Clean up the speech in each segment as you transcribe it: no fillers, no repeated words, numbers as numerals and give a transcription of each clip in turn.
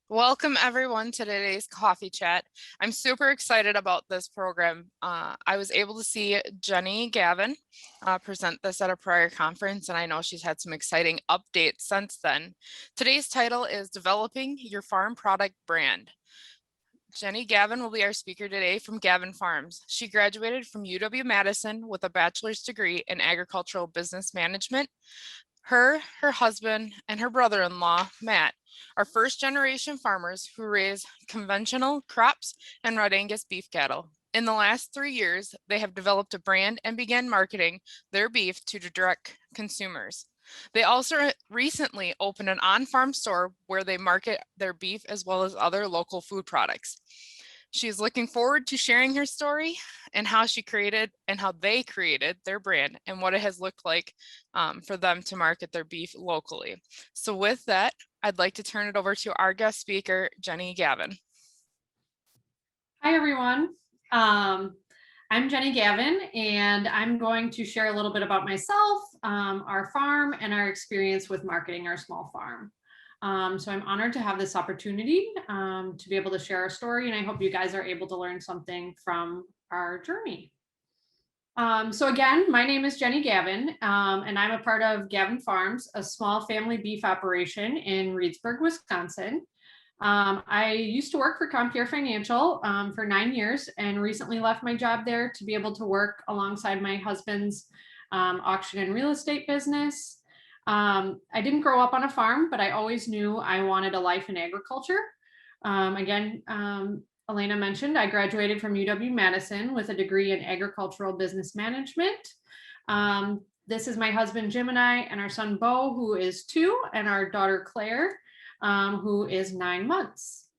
Welcome everyone to today's coffee chat. I'm super excited about this program. I was able to see Jenni Gavin present this at a prior conference, and I know she's had some exciting updates since then. Today's title is Developing Your Farm Product Brand. Jenni Gavin will be our speaker today from Gavin Farms. She graduated from UW-Madison with a bachelor's degree in agricultural business management. Her husband, and her brother-in-law, Matt, are first-generation farmers who raise conventional crops and red Angus beef cattle. In the last 3 years, they have developed a brand and began marketing their beef to direct consumers. They also recently opened an on-farm store where they market their beef as well as other local food products. She's looking forward to sharing her story and how they created their brand and what it has looked like for them to market their beef locally. So with that, I'd like to turn it over to our guest speaker, Jenni Gavin. Hi, everyone. I'm Jenni Gavin, and I'm going to share a little bit about myself, our farm, and our experience with marketing our small farm. So I'm honored to have this opportunity to be able to share our story, and I hope you guys are able to learn something from our journey. So again, my name is Jenni Gavin, and I'm a part of Gavin Farms, a small family beef operation in Reedsburg, Wisconsin. I used to work for Compeer Financial for 9 years and recently left my job there to be able to work alongside my husband's auction and real estate business. I didn't grow up on a farm, but I always knew I wanted a life in agriculture. Again, Elena mentioned I graduated from UW-Madison with a degree in agricultural business management. This is my husband, Jim, and I, and our son, Bo, who is 2, and our daughter, Claire, who is 9 months.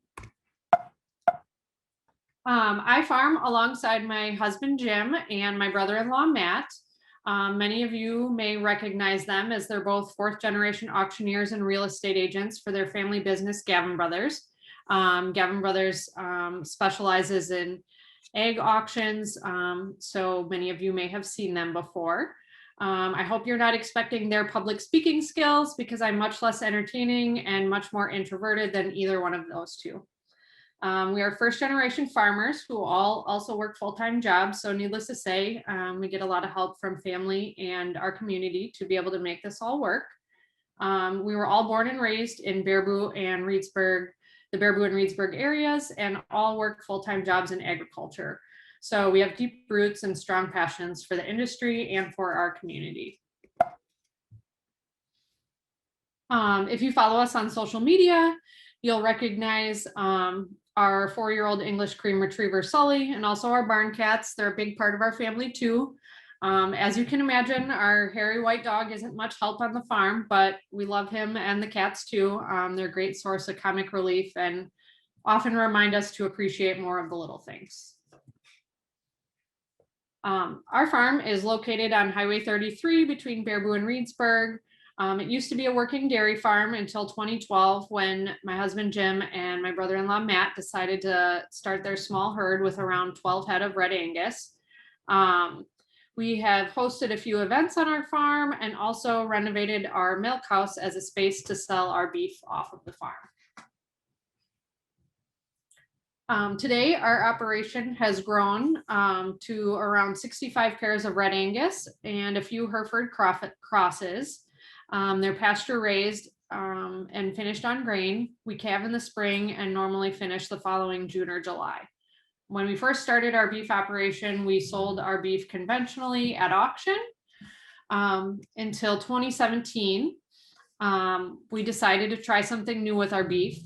I farm alongside my husband, Jim, and my brother-in-law, Matt. Many of you may recognize them as they're both fourth-generation auctioneers and real estate agents for their family business, Gavin Brothers. Gavin Brothers specializes in ag auctions, so many of you may have seen them before. I hope you're not expecting their public speaking skills because I'm much less entertaining and much more introverted than either one of those two. We are first generation farmers who all also work full-time jobs. So needless to say, we get a lot of help from family and our community to be able to make this all work. We were all born and raised in Baraboo and Reedsburg, the Baraboo and Reedsburg areas, and all work full-time jobs in agriculture. So we have deep roots and strong passions for the industry and for our community. If you follow us on social media, you'll recognize our 4-year-old English cream retriever, Sully, and also our barn cats. They're a big part of our family too. As you can imagine, our hairy white dog isn't much help on the farm, but we love him and the cats too. They're a great source of comic relief and often remind us to appreciate more of the little things. Our farm is located on Highway 33 between Baraboo and Reedsburg. It used to be a working dairy farm until 2012 when my husband Jim and my brother-in-law Matt decided to start their small herd with around 12 head of red Angus. We have hosted a few events on our farm and also renovated our milk house as a space to sell our beef off of the farm. Today, our operation has grown to around 65 pairs of red Angus and a few Hereford crosses. They're pasture raised and finished on grain. We calve in the spring and normally finish the following June or July. When we first started our beef operation, we sold our beef conventionally at auction until 2017. We decided to try something new with our beef.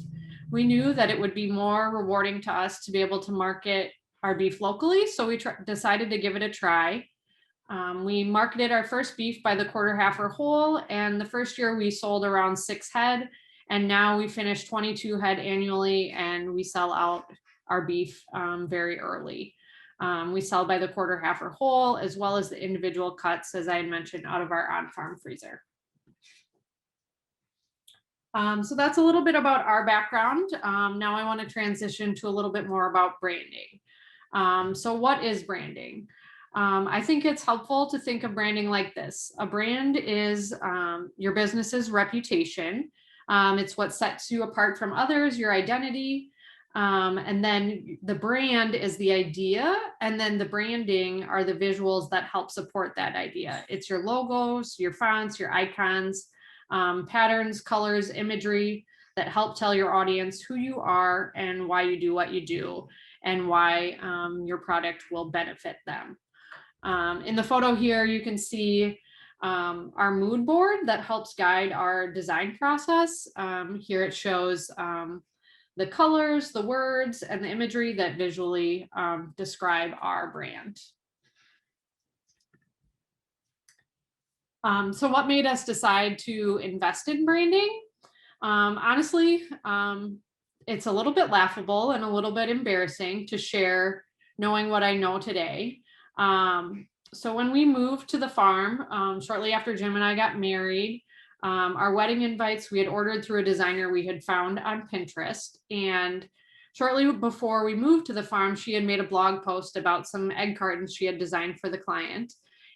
We knew that it would be more rewarding to us to be able to market our beef locally, so we decided to give it a try. We marketed our first beef by the quarter heifer whole, and the first year we sold around 6 head, and now we finish 22 head annually, and we sell out our beef very early. We sell by the quarter heifer whole, as well as the individual cuts, as I had mentioned, out of our on-farm freezer. So that's a little bit about our background. Now I want to transition to a little bit more about branding. So what is branding? I think it's helpful to think of branding like this. A brand is your business's reputation. It's what sets you apart from others, your identity. And then the brand is the idea, and then the branding are the visuals that help support that idea. It's your logos, your fonts, your icons, patterns, colors, imagery that help tell your audience who you are and why you do what you do, and why your product will benefit them. In the photo here, you can see our mood board that helps guide our design process. Here it shows the colors, the words, and the imagery that visually describe our brand. So what made us decide to invest in branding? Honestly, it's a little bit laughable and a little bit embarrassing to share knowing what I know today. So when we moved to the farm, shortly after Jim and I got married, our wedding invites we had ordered through a designer we had found on Pinterest. And shortly before we moved to the farm, she had made a blog post about some egg cartons she had designed for the client.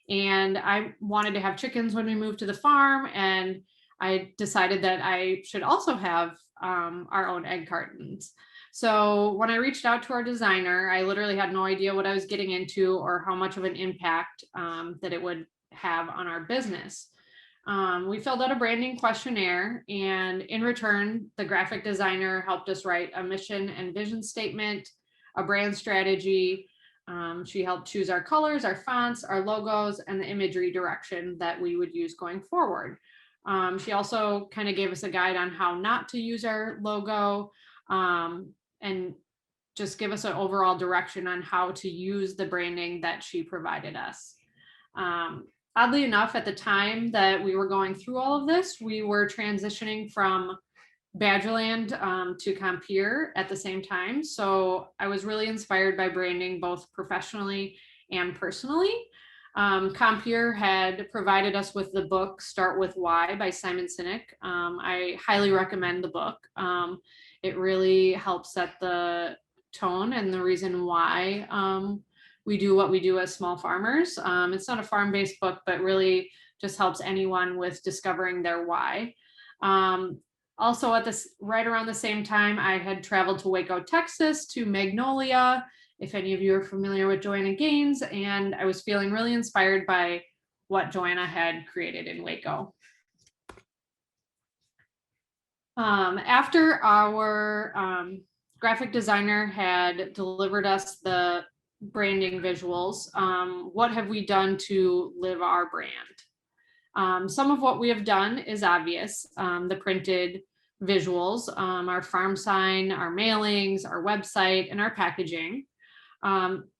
And I wanted to have chickens when we moved to the farm, and I decided that I should also have our own egg cartons. So when I reached out to our designer, I literally had no idea what I was getting into or how much of an impact that it would have on our business. We filled out a branding questionnaire, and in return, the graphic designer helped us write a mission and vision statement, a brand strategy. She helped choose our colors, our fonts, our logos, and the imagery direction that we would use going forward. She also kind of gave us a guide on how not to use our logo, and just give us an overall direction on how to use the branding that she provided us. Oddly enough, at the time that we were going through all of this, we were transitioning from Badgerland to Compeer at the same time. So I was really inspired by branding, both professionally and personally. Compeer had provided us with the book Start With Why by Simon Sinek. I highly recommend the book. It really helps set the tone and the reason why we do what we do as small farmers. It's not a farm-based book, but really just helps anyone with discovering their why. Also at this, right around the same time, I had traveled to Waco, Texas to Magnolia, if any of you are familiar with Joanna Gaines, and I was feeling really inspired by what Joanna had created in Waco. After our graphic designer had delivered us the branding visuals, what have we done to live our brand? Some of what we have done is obvious, the printed visuals, our farm sign, our mailings, our website, and our packaging.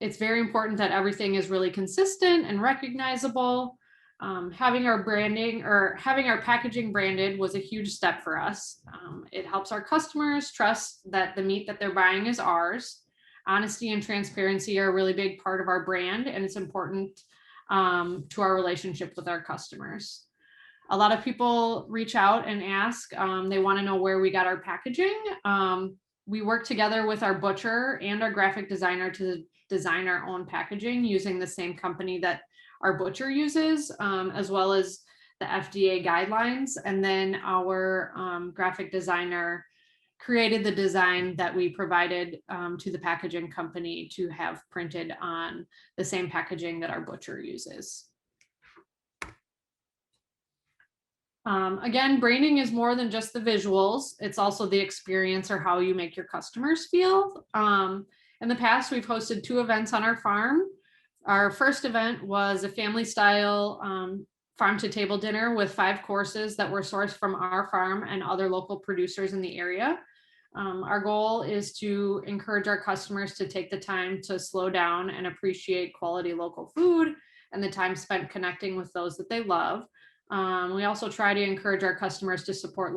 It's very important that everything is really consistent and recognizable. Having our branding or having our packaging branded was a huge step for us. It helps our customers trust that the meat that they're buying is ours. Honesty and transparency are a really big part of our brand, and it's important to our relationship with our customers. A lot of people reach out and ask, they want to know where we got our packaging. We work together with our butcher and our graphic designer to design our own packaging using the same company that our butcher uses, as well as the FDA guidelines. And then our graphic designer created the design that we provided to the packaging company to have printed on the same packaging that our butcher uses. Again, branding is more than just the visuals. It's also the experience or how you make your customers feel. In the past, we've hosted 2 events on our farm. Our first event was a family style farm to table dinner with 5 courses that were sourced from our farm and other local producers in the area. Our goal is to encourage our customers to take the time to slow down and appreciate quality local food and the time spent connecting with those that they love. We also try to encourage our customers to support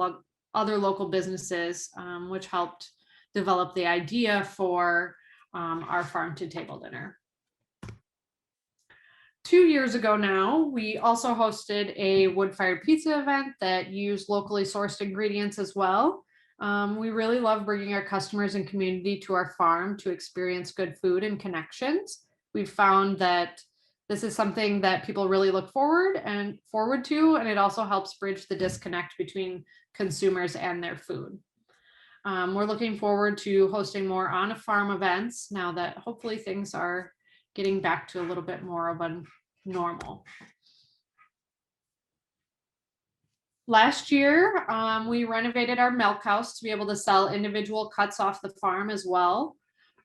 other local businesses, which helped develop the idea for our farm to table dinner. 2 years ago now, we also hosted a wood-fired pizza event that used locally sourced ingredients as well. We really love bringing our customers and community to our farm to experience good food and connections. We've found that this is something that people really look forward to, and it also helps bridge the disconnect between consumers and their food. We're looking forward to hosting more on-farm events now that hopefully things are getting back to a little bit more of a normal. Last year, we renovated our milk house to be able to sell individual cuts off the farm as well.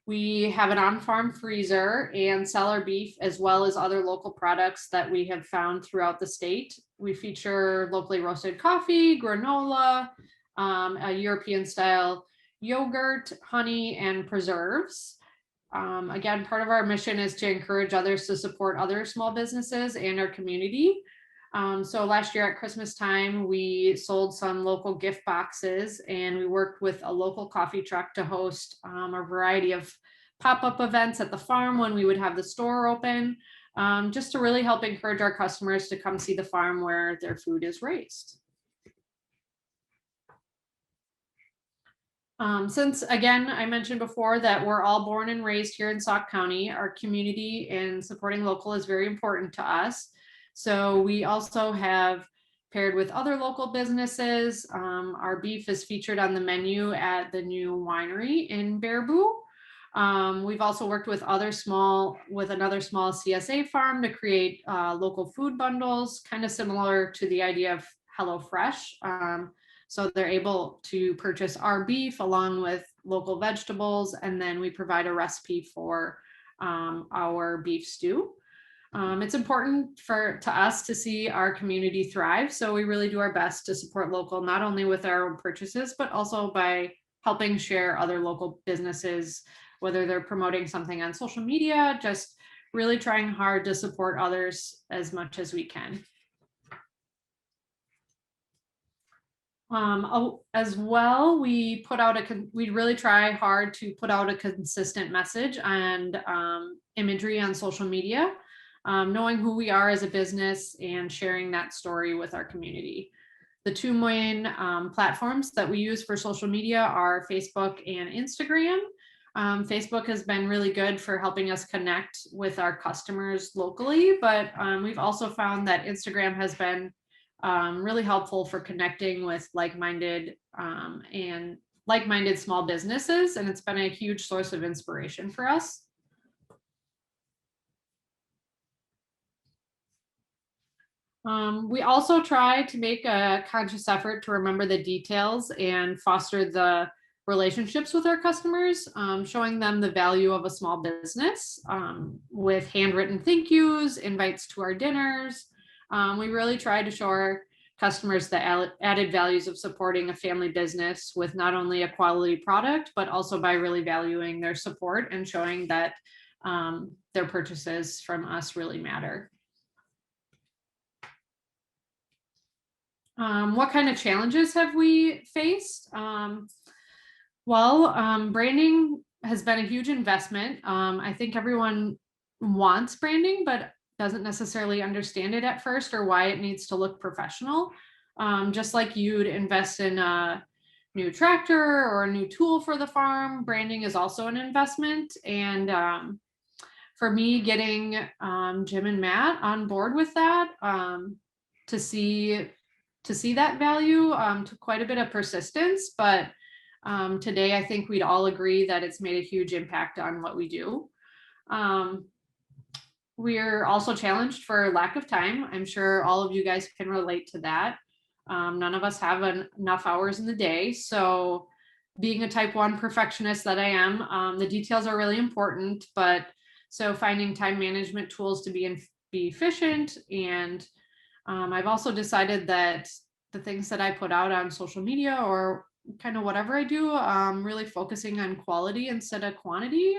We have an on-farm freezer and sell our beef as well as other local products that we have found throughout the state. We feature locally roasted coffee, granola, a European style yogurt, honey, and preserves. Again, part of our mission is to encourage others to support other small businesses and our community. So last year at Christmas time, we sold some local gift boxes and we worked with a local coffee truck to host a variety of pop-up events at the farm when we would have the store open, just to really help encourage our customers to come see the farm where their food is raised. Since again, I mentioned before that we're all born and raised here in Sauk County, our community and supporting local is very important to us. So we also have paired with other local businesses. Our beef is featured on the menu at the new winery in Baraboo. We've also worked with another small CSA farm to create local food bundles, kind of similar to the idea of HelloFresh. So they're able to purchase our beef along with local vegetables, and then we provide a recipe for our beef stew. It's important to us to see our community thrive, so we really do our best to support local, not only with our own purchases, but also by helping share other local businesses, whether they're promoting something on social media, just really trying hard to support others as much as we can. As well, we really try hard to put out a consistent message and imagery on social media, knowing who we are as a business and sharing that story with our community. The two main platforms that we use for social media are Facebook and Instagram. Facebook has been really good for helping us connect with our customers locally, but we've also found that Instagram has been really helpful for connecting with like-minded small businesses, and it's been a huge source of inspiration for us. We also try to make a conscious effort to remember the details and foster the relationships with our customers, showing them the value of a small business with handwritten thank yous, invites to our dinners. We really try to show our customers the added values of supporting a family business with not only a quality product, but also by really valuing their support and showing that their purchases from us really matter. What kind of challenges have we faced? Branding has been a huge investment. I think everyone wants branding, but doesn't necessarily understand it at first or why it needs to look professional. Just like you'd invest in a new tractor or a new tool for the farm, branding is also an investment. And for me, getting Jim and Matt on board with that, to see that value took quite a bit of persistence, but today I think we'd all agree that it's made a huge impact on what we do. We're also challenged for lack of time. I'm sure all of you guys can relate to that. None of us have enough hours in the day. So being a type 1 perfectionist that I am, the details are really important, but so finding time management tools to be efficient. And I've also decided that the things that I put out on social media or kind of whatever I do, really focusing on quality instead of quantity.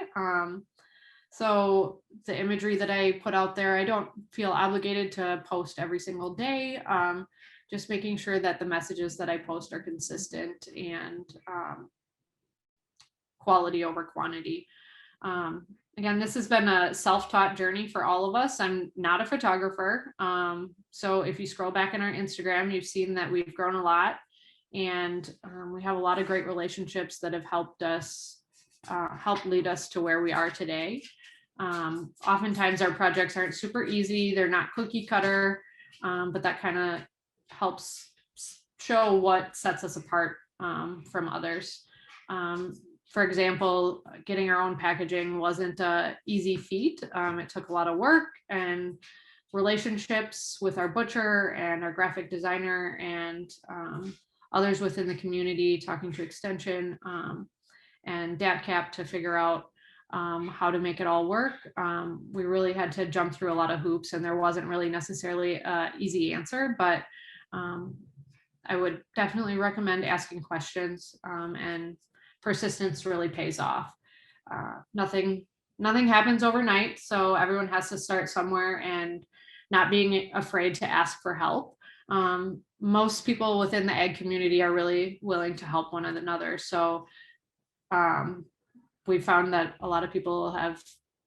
So the imagery that I put out there, I don't feel obligated to post every single day. Just making sure that the messages that I post are consistent and quality over quantity. Again, this has been a self-taught journey for all of us. I'm not a photographer. So if you scroll back in our Instagram, you've seen that we've grown a lot, and we have a lot of great relationships that have helped lead us to where we are today. Oftentimes our projects aren't super easy. They're not cookie cutter, but that kind of helps show what sets us apart from others. For example, getting our own packaging wasn't an easy feat. It took a lot of work and relationships with our butcher and our graphic designer and others within the community, talking to Extension and DATCAP to figure out how to make it all work. We really had to jump through a lot of hoops, and there wasn't really necessarily an easy answer, but I would definitely recommend asking questions, and persistence really pays off. Nothing happens overnight, so everyone has to start somewhere, and not being afraid to ask for help. Most people within the ag community are really willing to help one another. So we found that a lot of people have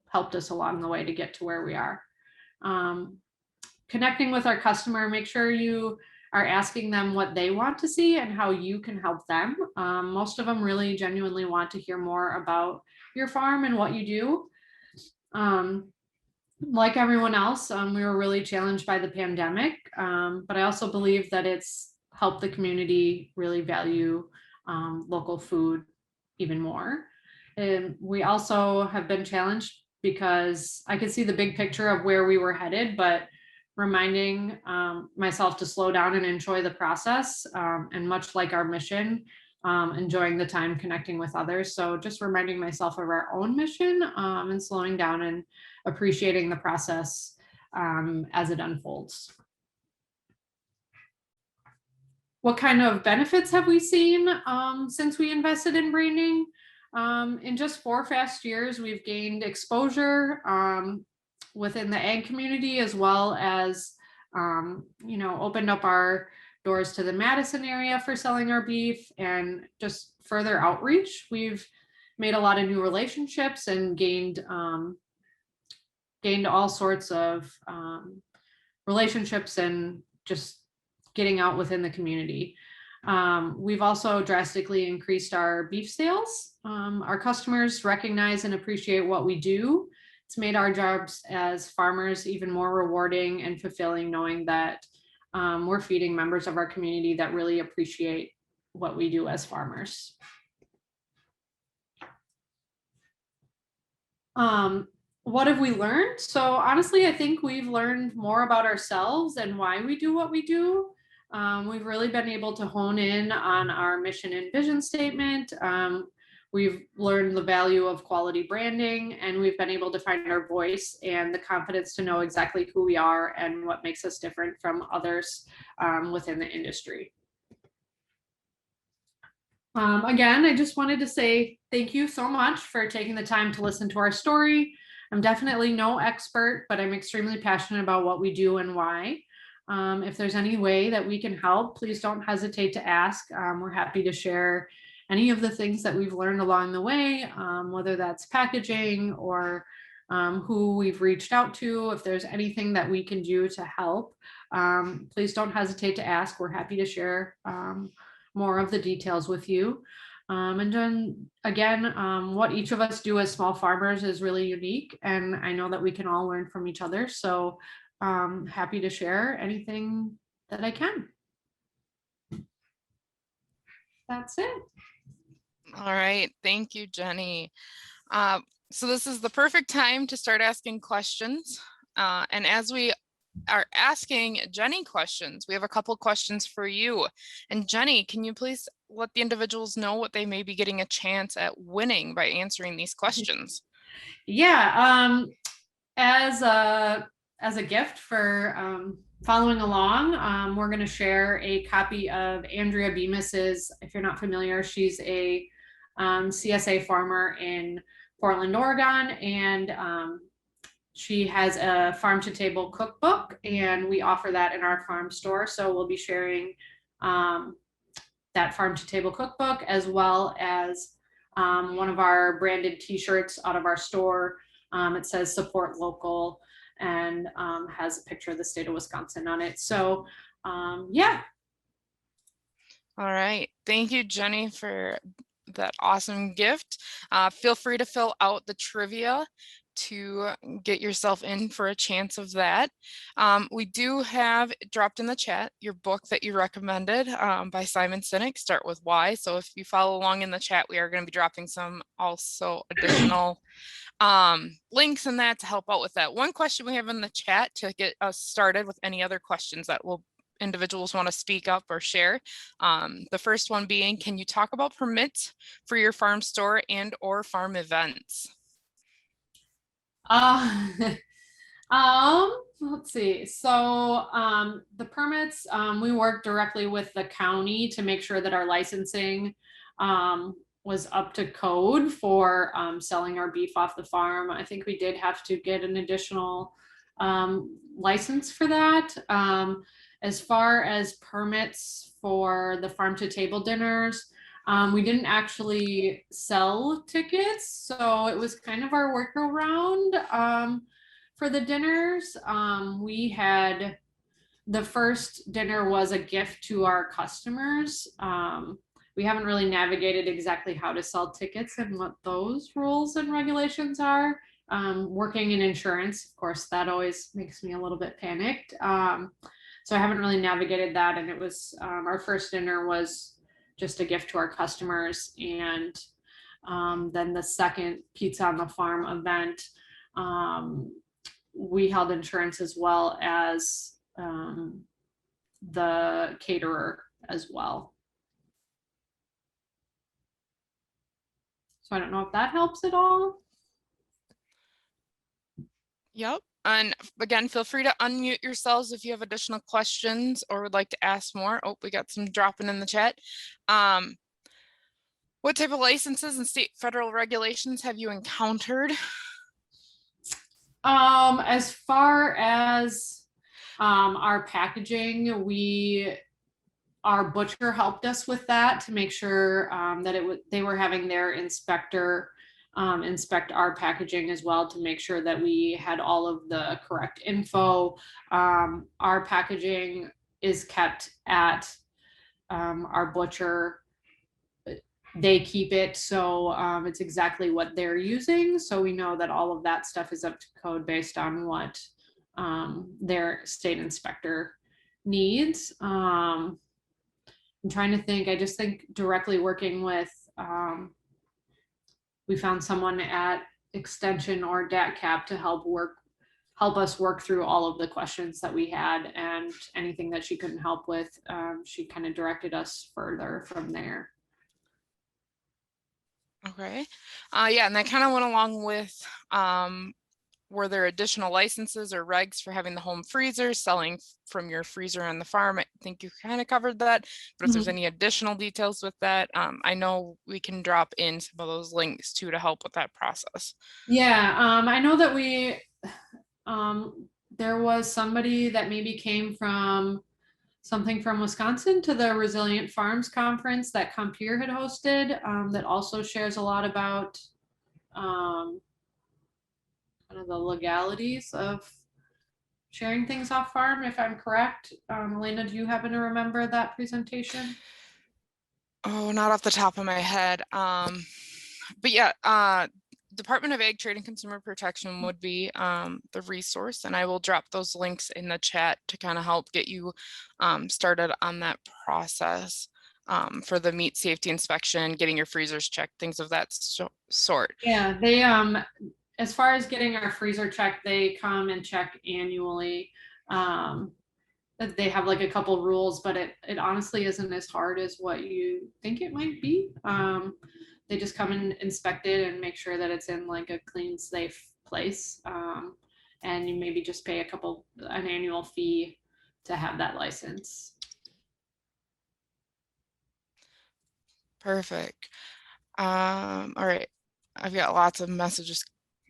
helped us along the way to get to where we are. Connecting with our customer, make sure you are asking them what they want to see and how you can help them. Most of them really genuinely want to hear more about your farm and what you do. Like everyone else, we were really challenged by the pandemic, but I also believe that it's helped the community really value local food even more. And we also have been challenged because I could see the big picture of where we were headed, but reminding myself to slow down and enjoy the process, and much like our mission, enjoying the time connecting with others. So just reminding myself of our own mission, and slowing down and appreciating the process as it unfolds. What kind of benefits have we seen since we invested in branding? In just 4 fast years, we've gained exposure within the ag community, as well as opened up our doors to the Madison area for selling our beef, and just further outreach. We've made a lot of new relationships and gained all sorts of relationships and just getting out within the community. We've also drastically increased our beef sales. Our customers recognize and appreciate what we do. It's made our jobs as farmers even more rewarding and fulfilling, knowing that we're feeding members of our community that really appreciate what we do as farmers. What have we learned? So honestly, I think we've learned more about ourselves and why we do what we do. We've really been able to hone in on our mission and vision statement. We've learned the value of quality branding, and we've been able to find our voice and the confidence to know exactly who we are and what makes us different from others within the industry. Again, I just wanted to say thank you so much for taking the time to listen to our story. I'm definitely no expert, but I'm extremely passionate about what we do and why. If there's any way that we can help, please don't hesitate to ask. We're happy to share any of the things that we've learned along the way, whether that's packaging or who we've reached out to. If there's anything that we can do to help, please don't hesitate to ask. We're happy to share more of the details with you. And then again, what each of us do as small farmers is really unique, and I know that we can all learn from each other. So happy to share anything that I can. That's it. All right, thank you, Jenny. So this is the perfect time to start asking questions. And as we are asking Jenny questions, we have a couple questions for you. And Jenny, can you please let the individuals know what they may be getting a chance at winning by answering these questions? Yeah, as a gift for following along, we're going to share a copy of Andrea Bemis's. If you're not familiar, she's a CSA farmer in Portland, Oregon, and she has a farm to table cookbook, and we offer that in our farm store. So we'll be sharing that farm to table cookbook, as well as one of our branded t-shirts out of our store. It says support local, and has a picture of the state of Wisconsin on it. So yeah. All right, thank you, Jenny, for that awesome gift. Feel free to fill out the trivia to get yourself in for a chance of that. We do have dropped in the chat your book that you recommended by Simon Sinek, Start With Why. So if you follow along in the chat, we are going to be dropping some also additional links in that to help out with that. One question we have in the chat to get us started with any other questions that will individuals want to speak up or share. The first one being, can you talk about permits for your farm store and or farm events? Let's see. So the permits, we work directly with the county to make sure that our licensing was up to code for selling our beef off the farm. I think we did have to get an additional license for that. As far as permits for the farm to table dinners, we didn't actually sell tickets, so it was kind of our workaround for the dinners. We had the first dinner was a gift to our customers. We haven't really navigated exactly how to sell tickets and what those rules and regulations are. Working in insurance, of course, that always makes me a little bit panicked. So I haven't really navigated that. And it was our first dinner was just a gift to our customers. And then the second Pizza on the Farm event, we held insurance as well as the caterer as well. So I don't know if that helps at all. Yep. And again, feel free to unmute yourselves if you have additional questions or would like to ask more. Oh, we got some dropping in the chat. What type of licenses and state federal regulations have you encountered? As far as our packaging, our butcher helped us with that to make sure that they were having their inspector inspect our packaging as well to make sure that we had all of the correct info. Our packaging is kept at our butcher. They keep it so it's exactly what they're using. So we know that all of that stuff is up to code based on what their state inspector needs. I'm trying to think. I just think directly working with, we found someone at Extension or DATCAP to help us work through all of the questions that we had, and anything that she couldn't help with, she kind of directed us further from there. Okay. Yeah, and that kind of went along with, were there additional licenses or regs for having the home freezer, selling from your freezer on the farm? I think you kind of covered that, but if there's any additional details with that, I know we can drop in some of those links too to help with that process. Yeah, I know that there was somebody that maybe came from something from Wisconsin to the Resilient Farms Conference that Compeer had hosted, that also shares a lot about kind of the legalities of sharing things off farm, if I'm correct. Elena, do you happen to remember that presentation? Oh, not off the top of my head. But yeah, Department of Ag, Trade and Consumer Protection would be the resource, and I will drop those links in the chat to kind of help get you started on that process for the meat safety inspection, getting your freezers checked, things of that sort. Yeah, they as far as getting our freezer checked, they come and check annually. They have like a couple rules, but it honestly isn't as hard as what you think it might be. They just come and inspect it and make sure that it's in like a clean, safe place. And you maybe just pay an annual fee to have that license. Perfect. All right. I've got lots of messages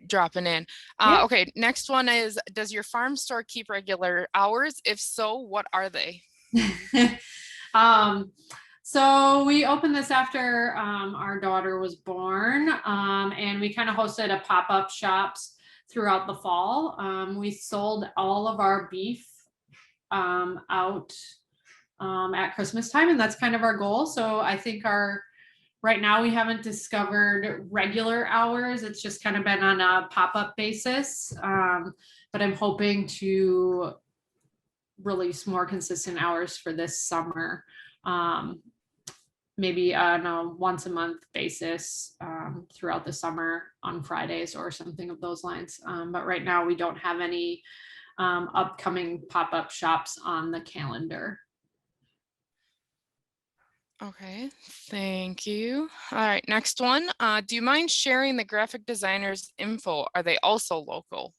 dropping in. Yeah. Okay, next one is, does your farm store keep regular hours? If so, what are they? So we opened this after our daughter was born, and we kind of hosted a pop-up shops throughout the fall. We sold all of our beef out at Christmas time, and that's kind of our goal. So I think our Right now, we haven't discovered regular hours. It's just kind of been on a pop-up basis. But I'm hoping to release more consistent hours for this summer. Maybe on a once a month basis throughout the summer on Fridays or something of those lines. But right now we don't have any upcoming pop-up shops on the calendar. Okay, thank you. All right, next one. Do you mind sharing the graphic designer's info? Are they also local?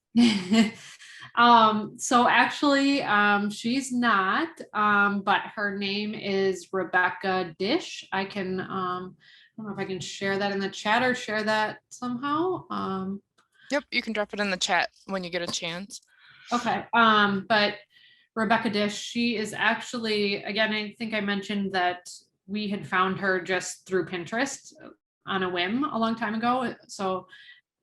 So actually, she's not, but her name is Rebecca Dish. I can, I don't know if I can share that in the chat or share that somehow. Yep, you can drop it in the chat when you get a chance. Okay, but Rebecca Dish, she is actually, again, I think I mentioned that we had found her just through Pinterest on a whim a long time ago. So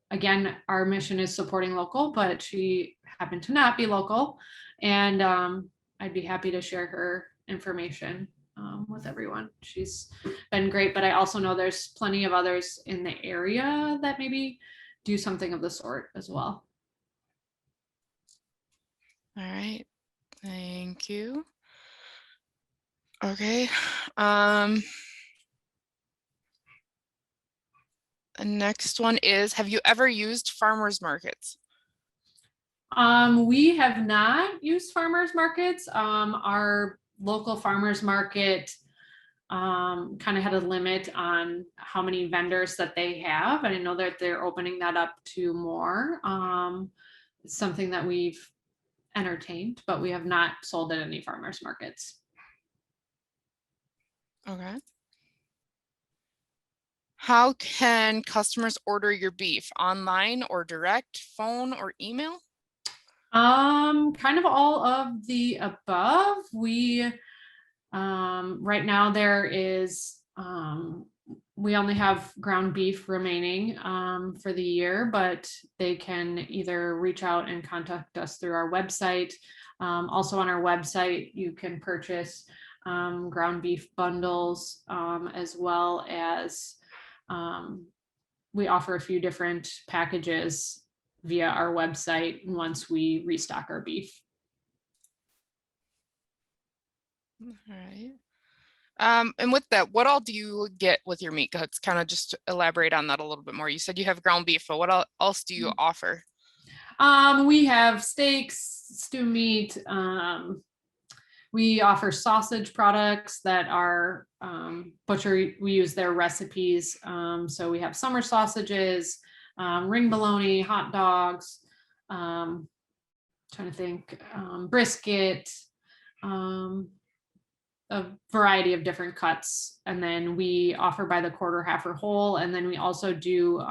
again, our mission is supporting local, but she happened to not be local. And I'd be happy to share her information with everyone. She's been great, but I also know there's plenty of others in the area that maybe do something of the sort as well. All right, thank you. Okay. The next one is, have you ever used farmers markets? We have not used farmers markets. Our local farmers market kind of had a limit on how many vendors that they have. And I know that they're opening that up to more. It's something that we've entertained, but we have not sold at any farmers markets. Okay. How can customers order your beef? Online or direct, phone or email? Kind of all of the above. We right now there is we only have ground beef remaining for the year, but they can either reach out and contact us through our website. Also on our website, you can purchase ground beef bundles as well as we offer a few different packages via our website once we restock our beef. All right. And with that, what all do you get with your meat cuts? Kind of just elaborate on that a little bit more. You said you have ground beef, but what else do you offer? We have steaks, stew meat. We offer sausage products that are butcher. We use their recipes. So we have summer sausages, ring bologna, hot dogs. Trying to think, brisket. A variety of different cuts, and then we offer by the quarter, half, or whole, and then we also do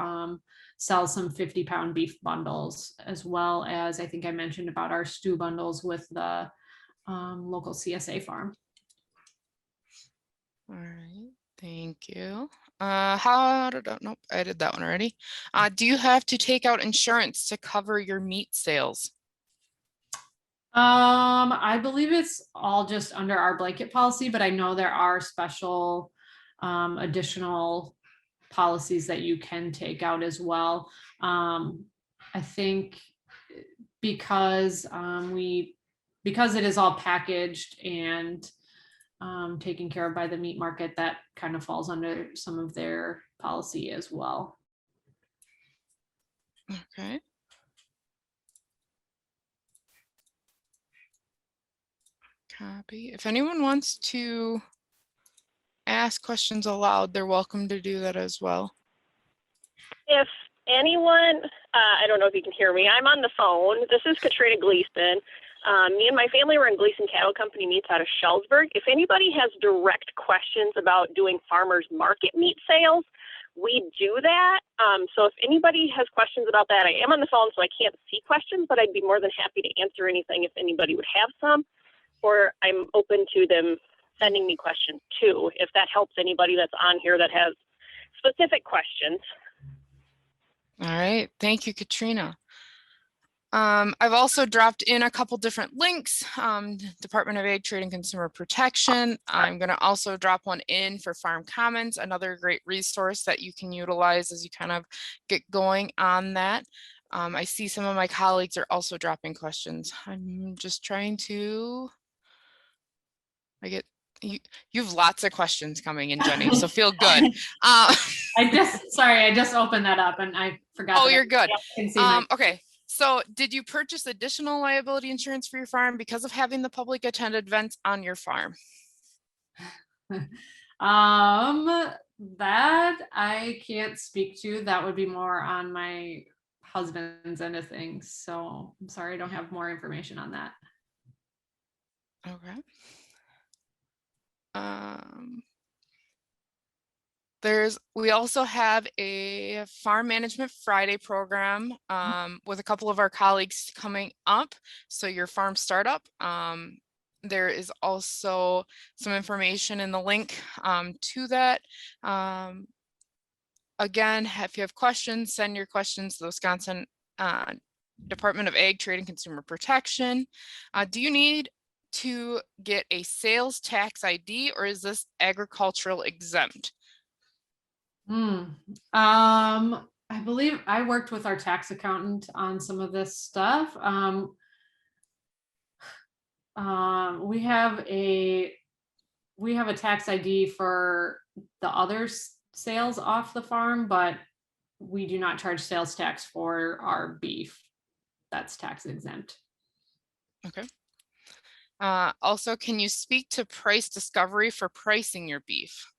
sell some 50-pound beef bundles, as well as I think I mentioned about our stew bundles with the local CSA farm. All right, thank you. Nope, I did that one already. Do you have to take out insurance to cover your meat sales? I believe it's all just under our blanket policy, but I know there are special additional policies that you can take out as well. I think because because it is all packaged and taken care of by the meat market, that kind of falls under some of their policy as well. Okay. Copy. If anyone wants to ask questions aloud, they're welcome to do that as well. If anyone, I don't know if you can hear me, I'm on the phone. This is Katrina Gleason. Me and my family were in Gleason Cattle Company meats out of Schellsburg. If anybody has direct questions about doing farmers market meat sales, we do that. So if anybody has questions about that, I am on the phone, so I can't see questions, but I'd be more than happy to answer anything if anybody would have some. Or I'm open to them sending me questions too, if that helps anybody that's on here that has specific questions. All right, thank you, Katrina. I've also dropped in a couple different links, Department of Ag, Trade and Consumer Protection. I'm going to also drop one in for Farm Commons, another great resource that you can utilize as you kind of get going on that. I see some of my colleagues are also dropping questions. I'm just trying to, you have lots of questions coming in, Jenny, so feel good. I just opened that up and I forgot. Oh, you're good. I can see my Okay. So did you purchase additional liability insurance for your farm because of having the public attended events on your farm? That I can't speak to. That would be more on my husband's end of things. So I'm sorry, I don't have more information on that. Okay. We also have a Farm Management Friday program with a couple of our colleagues coming up. So your farm startup. There is also some information in the link to that. Again, if you have questions, send your questions to the Wisconsin Department of Ag, Trade and Consumer Protection. Do you need to get a sales tax ID or is this agricultural exempt? I believe I worked with our tax accountant on some of this stuff. We have a tax ID for the other sales off the farm, but we do not charge sales tax for our beef. That's tax exempt. Okay. Also, can you speak to price discovery for pricing your beef?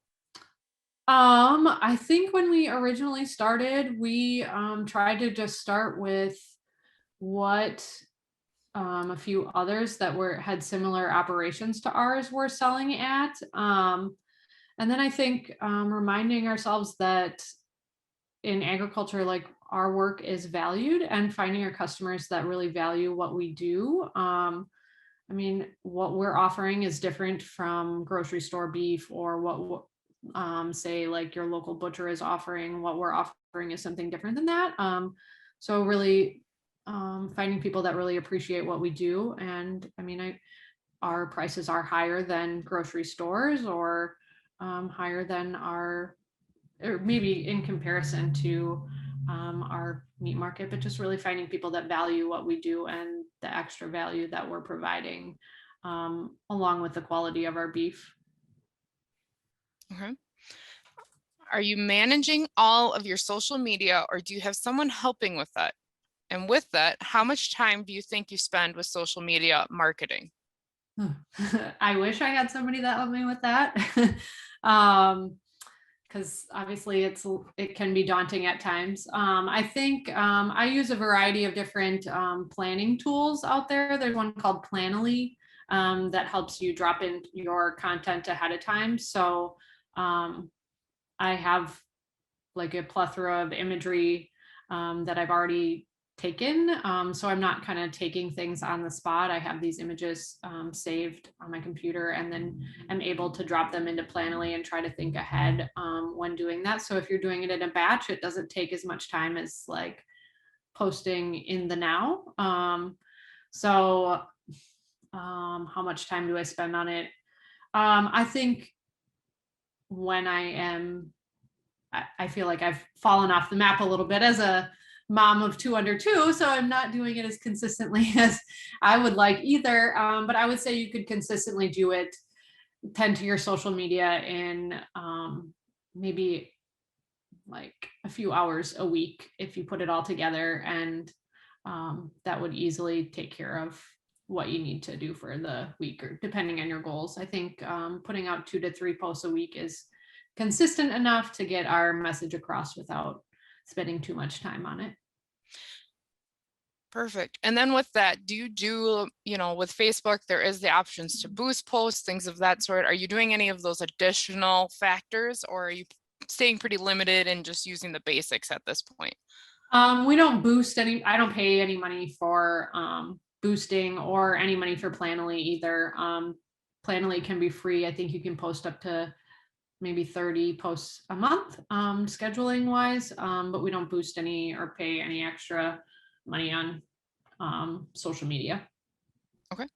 I think when we originally started, we tried to just start with what a few others that had similar operations to ours were selling at. And then I think reminding ourselves that in agriculture, like our work is valued and finding our customers that really value what we do. I mean, what we're offering is different from grocery store beef or what say like your local butcher is offering. What we're offering is something different than that. So really finding people that really appreciate what we do. And I mean, our prices are higher than grocery stores or higher than or maybe in comparison to our meat market, but just really finding people that value what we do and the extra value that we're providing along with the quality of our beef. Okay. Are you managing all of your social media or do you have someone helping with that? And with that, how much time do you think you spend with social media marketing? I wish I had somebody that helped me with that. Because obviously it can be daunting at times. I think I use a variety of different planning tools out there. There's one called Planoly that helps you drop in your content ahead of time. So I have like a plethora of imagery that I've already taken. So I'm not kind of taking things on the spot. I have these images saved on my computer and then I'm able to drop them into Planoly and try to think ahead when doing that. So if you're doing it in a batch, it doesn't take as much time as like posting in the now. How much time do I spend on it? I think when I feel like I've fallen off the map a little bit as a mom of 2 under 2, so I'm not doing it as consistently as I would like either. But I would say you could consistently do it, tend to your social media in maybe like a few hours a week if you put it all together, and that would easily take care of what you need to do for the week or depending on your goals. I think putting out 2 to 3 posts a week is consistent enough to get our message across without spending too much time on it. Perfect. And then with that, do you do, with Facebook, there is the options to boost posts, things of that sort. Are you doing any of those additional factors or are you staying pretty limited and just using the basics at this point? We don't boost I don't pay any money for boosting or any money for Planoly either. Planoly can be free. I think you can post up to maybe 30 posts a month scheduling wise, but we don't boost any or pay any extra money on social media. Okay.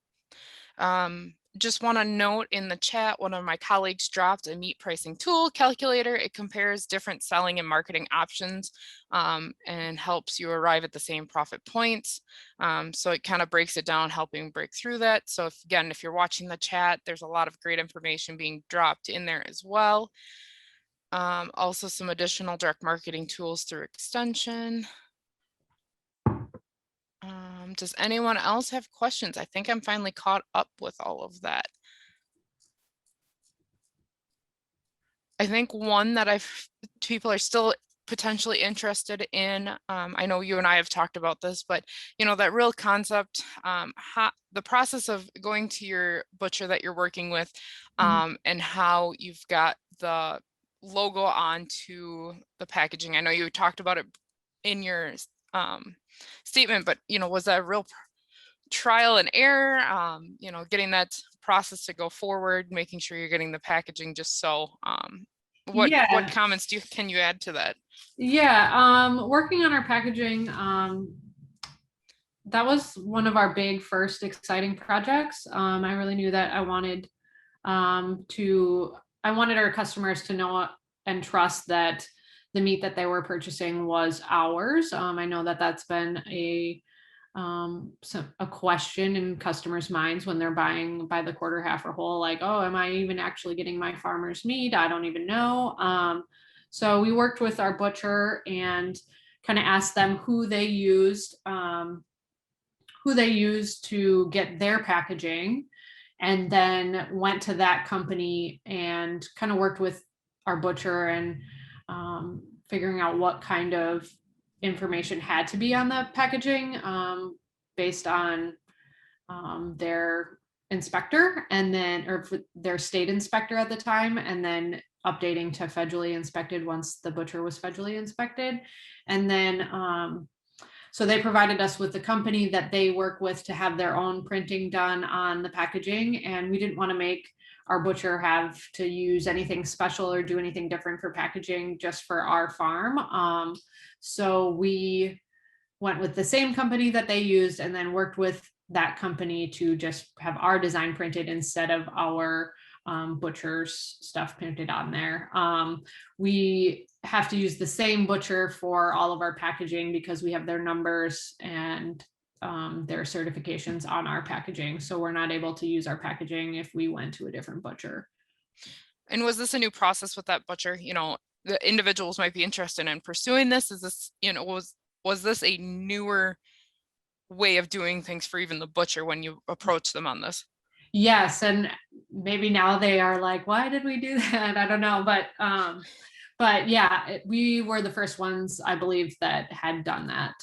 Just want to note in the chat, one of my colleagues dropped a meat pricing tool calculator. It compares different selling and marketing options and helps you arrive at the same profit points. So it kind of breaks it down, helping break through that. So if you're watching the chat, there's a lot of great information being dropped in there as well. Also some additional direct marketing tools through extension. Does anyone else have questions? I think I'm finally caught up with all of that. I think one that people are still potentially interested in, I know you and I have talked about this, but that real concept, the process of going to your butcher that you're working with, and how you've got the logo onto the packaging. I know you talked about it in your statement, but was that a real trial and error, getting that process to go forward, making sure you're getting the packaging just so, what comments can you add to that? Yeah, working on our packaging, that was one of our big first exciting projects. I really knew that I wanted our customers to know and trust that the meat that they were purchasing was ours. I know that that's been a question in customers' minds when they're buying by the quarter, half, or whole, like, oh, am I even actually getting my farmer's meat? I don't even know. So we worked with our butcher and kind of asked them who they used to get their packaging, and then went to that company and kind of worked with our butcher and figuring out what kind of information had to be on the packaging based on their inspector, and then or their state inspector at the time, and then updating to federally inspected once the butcher was federally inspected. And then so they provided us with the company that they work with to have their own printing done on the packaging, and we didn't want to make our butcher have to use anything special or do anything different for packaging just for our farm. So we went with the same company that they used, and then worked with that company to just have our design printed instead of our butcher's stuff printed on there. We have to use the same butcher for all of our packaging because we have their numbers and their certifications on our packaging. So we're not able to use our packaging if we went to a different butcher. And was this a new process with that butcher? The individuals might be interested in pursuing this. Is this, was this a newer way of doing things for even the butcher when you approach them on this? Yes, and maybe now they are like, why did we do that? I don't know, but yeah, we were the first ones, I believe, that had done that.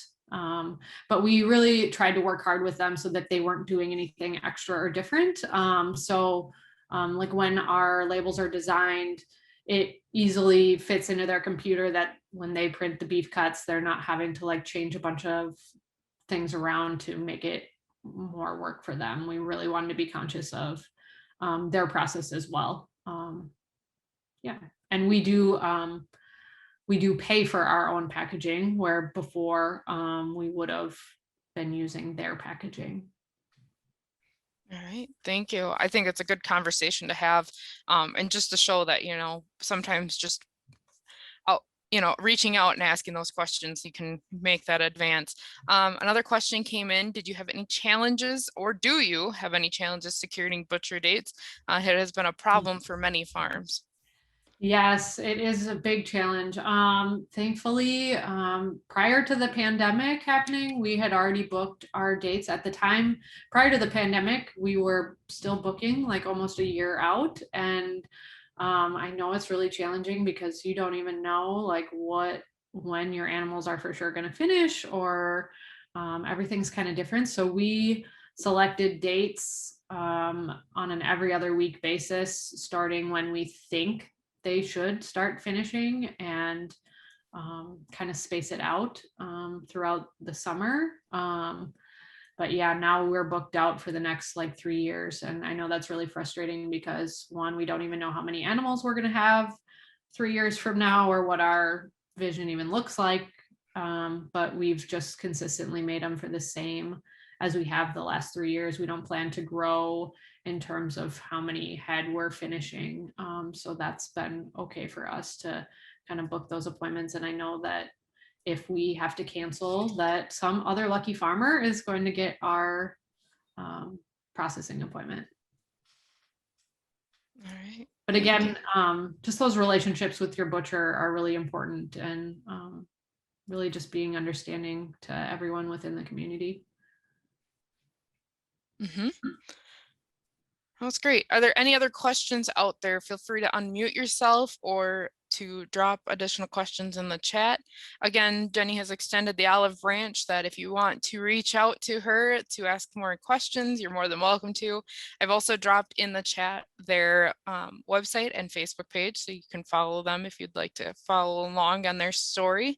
But we really tried to work hard with them so that they weren't doing anything extra or different. Like when our labels are designed, it easily fits into their computer that when they print the beef cuts, they're not having to like change a bunch of things around to make it more work for them. We really wanted to be conscious of their process as well. Yeah, and we do pay for our own packaging, where before we would have been using their packaging. All right, thank you. I think it's a good conversation to have, and just to show that, sometimes just reaching out and asking those questions, you can make that advance. Another question came in. Did you have any challenges, or do you have any challenges securing butcher dates? It has been a problem for many farms. Yes, it is a big challenge. Thankfully, prior to the pandemic happening, we had already booked our dates. At the time prior to the pandemic, we were still booking like almost a year out. And I know it's really challenging because you don't even know like when your animals are for sure going to finish, or everything's kind of different. So we selected dates on an every other week basis, starting when we think they should start finishing, and kind of space it out throughout the summer. But yeah, now we're booked out for the next like 3 years. And I know that's really frustrating because one, we don't even know how many animals we're going to have 3 years from now, or what our vision even looks like but we've just consistently made them for the same as we have the last 3 years. We don't plan to grow in terms of how many head we're finishing. So that's been okay for us to kind of book those appointments. And I know that if we have to cancel, that some other lucky farmer is going to get our processing appointment. All right. But again, just those relationships with your butcher are really important, and really just being understanding to everyone within the community. Mm-hmm. That's great. Are there any other questions out there? Feel free to unmute yourself or to drop additional questions in the chat. Again, Jenni has extended the olive branch that if you want to reach out to her to ask more questions, you're more than welcome to. I've also dropped in the chat their website and Facebook page, so you can follow them if you'd like to follow along on their story.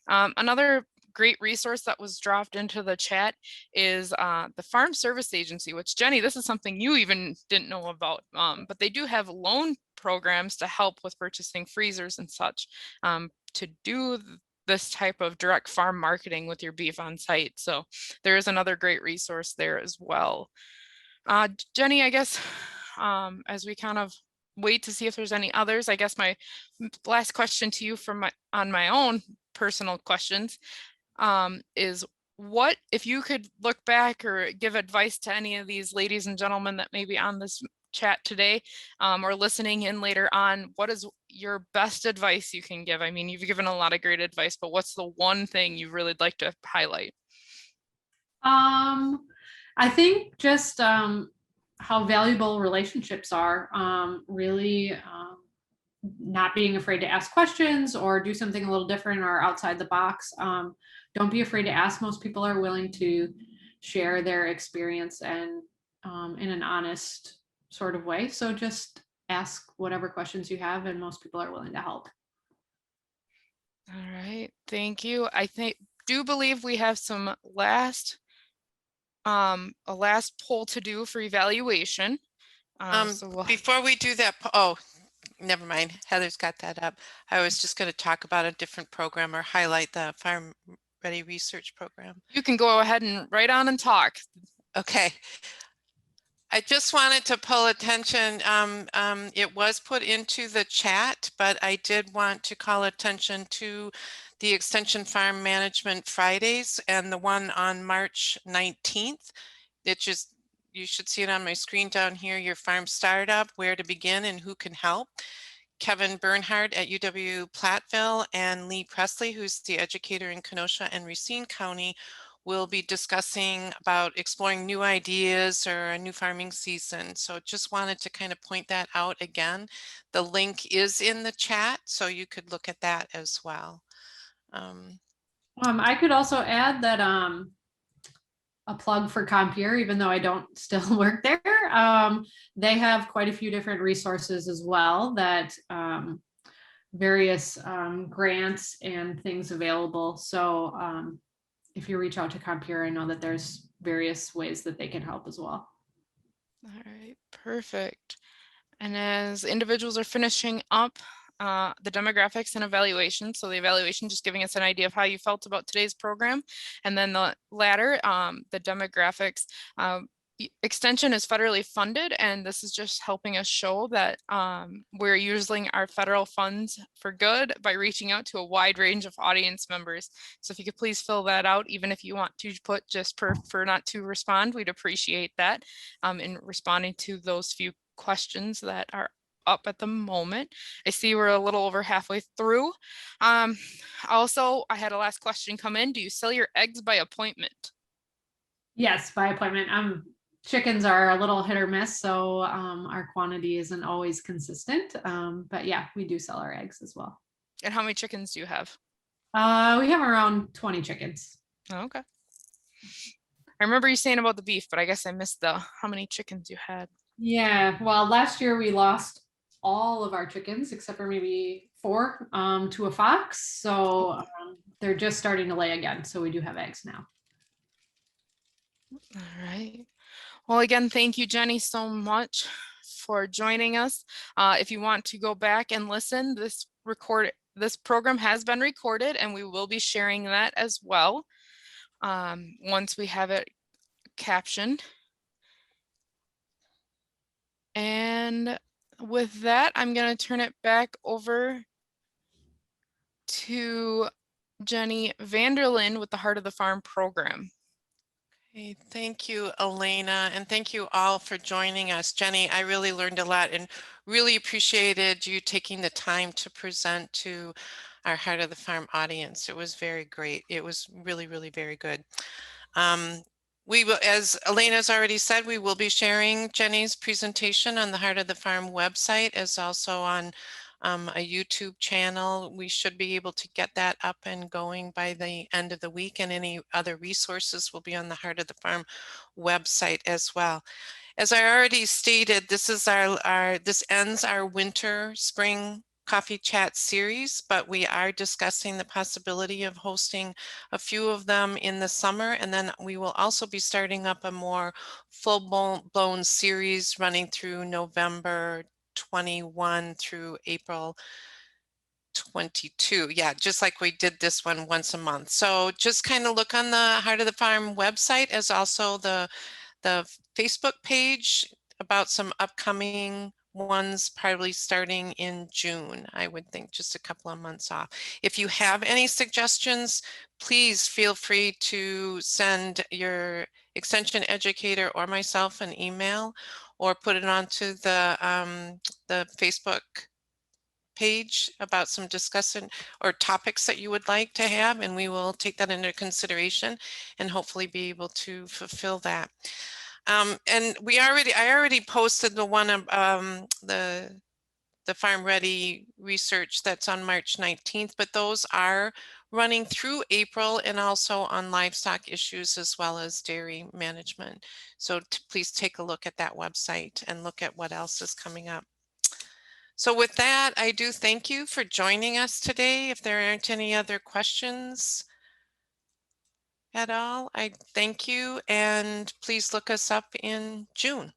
Another great resource that was dropped into the chat is the Farm Service Agency, which Jenni, this is something you even didn't know about, but they do have loan programs to help with purchasing freezers and such to do this type of direct farm marketing with your beef on site. So there is another great resource there as well. Jenni, I guess as we kind of wait to see if there's any others, I guess my last question to you from on my own personal questions is, what if you could look back or give advice to any of these ladies and gentlemen that may be on this chat today or listening in later on, what is your best advice you can give? I mean, you've given a lot of great advice, but what's the one thing you really like to highlight? I think just how valuable relationships are, really not being afraid to ask questions or do something a little different or outside the box. Don't be afraid to ask. Most people are willing to share their experience and in an honest sort of way. So just ask whatever questions you have, and most people are willing to help. All right, thank you. I do believe we have some a last poll to do for evaluation. Before we do that, oh, never mind. Heather's got that up. I was just going to talk about a different program or highlight the Farm Ready Research Program. You can go ahead and write on and talk. Okay. I just wanted to pull attention. It was put into the chat, but I did want to call attention to the Extension Farm Management Fridays and the one on March 19th. You should see it on my screen down here, your farm startup, where to begin and who can help. Kevin Bernhardt at UW-Platteville and Lee Presley, who's the educator in Kenosha and Racine County, will be discussing about exploring new ideas or a new farming season. So just wanted to kind of point that out again. The link is in the chat, so you could look at that as well. I could also add that a plug for Compeer, even though I don't still work there. They have quite a few different resources as well, that various grants and things available. So if you reach out to Compeer, I know that there's various ways that they can help as well. All right, perfect. And as individuals are finishing up the demographics and evaluation, so the evaluation just giving us an idea of how you felt about today's program, and then the latter, the demographics. Extension is federally funded, and this is just helping us show that we're using our federal funds for good by reaching out to a wide range of audience members. So if you could please fill that out, even if you want to put just prefer not to respond, we'd appreciate that in responding to those few questions that are up at the moment. I see we're a little over halfway through. Also, I had a last question come in. Do you sell your eggs by appointment? Yes, by appointment. Chickens are a little hit or miss, so our quantity isn't always consistent. But yeah, we do sell our eggs as well. And how many chickens do you have? We have around 20 chickens. Oh, okay. I remember you saying about the beef, but I guess I missed how many chickens you had. Yeah, well, last year we lost all of our chickens except for maybe 4 to a fox. So they're just starting to lay again. So we do have eggs now. All right. Well, again, thank you, Jenni, so much for joining us. If you want to go back and listen, this this program has been recorded and we will be sharing that as well once we have it captioned. And with that, I'm going to turn it back over to Jenny Vanderlyn with the Heart of the Farm program. Okay, thank you, Elena, and thank you all for joining us. Jenny, I really learned a lot and really appreciated you taking the time to present to our Heart of the Farm audience. It was very great. It was really, really very good. We will, as Elena's already said, we will be sharing Jenny's presentation on the Heart of the Farm website, as also on a YouTube channel. We should be able to get that up and going by the end of the week, and any other resources will be on the Heart of the Farm website as well. As I already stated, this is this ends our winter spring coffee chat series, but we are discussing the possibility of hosting a few of them in the summer, and then we will also be starting up a more full-blown series running through November 21 through April 22. Yeah, just like we did this one once a month. So just kind of look on the Heart of the Farm website, as also the Facebook page about some upcoming ones, probably starting in June. I would think just a couple of months off. If you have any suggestions, please feel free to send your extension educator or myself an email, or put it onto the Facebook page about some discussion or topics that you would like to have, and we will take that into consideration and hopefully be able to fulfill that. And I already posted the one of the Farm Ready research that's on March 19th, but those are running through April, and also on livestock issues as well as dairy management. So please take a look at that website and look at what else is coming up. So with that, I do thank you for joining us today. If there aren't any other questions at all, I thank you, and please look us up in June.